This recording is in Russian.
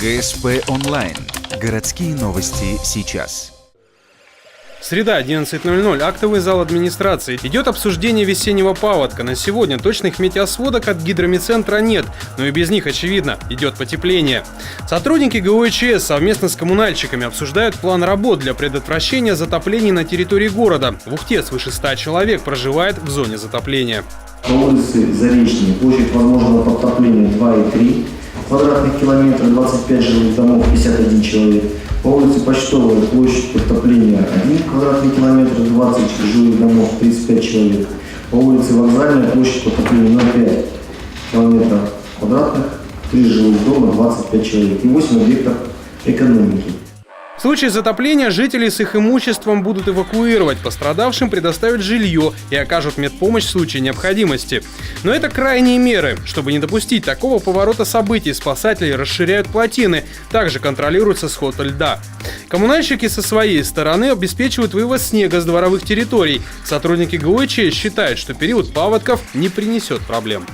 ГСП онлайн. Городские новости сейчас. Среда, 11:00. Актовый зал администрации. Идет обсуждение весеннего паводка. На сегодня точных метеосводок от гидромедцентра нет, но и без них, очевидно, идет потепление. Сотрудники ГОЧС совместно с коммунальщиками обсуждают план работ для предотвращения затоплений на территории города. В Ухте свыше 100 человек проживает в зоне затопления. По улице Заречной площадь возможного подтопления 2,3 квадратных километра, 25 жилых домов, 51 человек. По улице Почтовая площадь подтопления 1 квадратный километр, 20 жилых домов, 35 человек. По улице Вокзальная площадь подтопления 0,5 километров квадратных, 3 жилых дома, 25 человек и 8 объектов экономики. В случае затопления жители с их имуществом будут эвакуировать, пострадавшим предоставят жилье и окажут медпомощь в случае необходимости. Но это крайние меры. Чтобы не допустить такого поворота событий, спасатели расширяют плотины, также контролируется сход льда. Коммунальщики со своей стороны обеспечивают вывоз снега с дворовых территорий. Сотрудники ГОЧС считают, что период паводков не принесет проблем.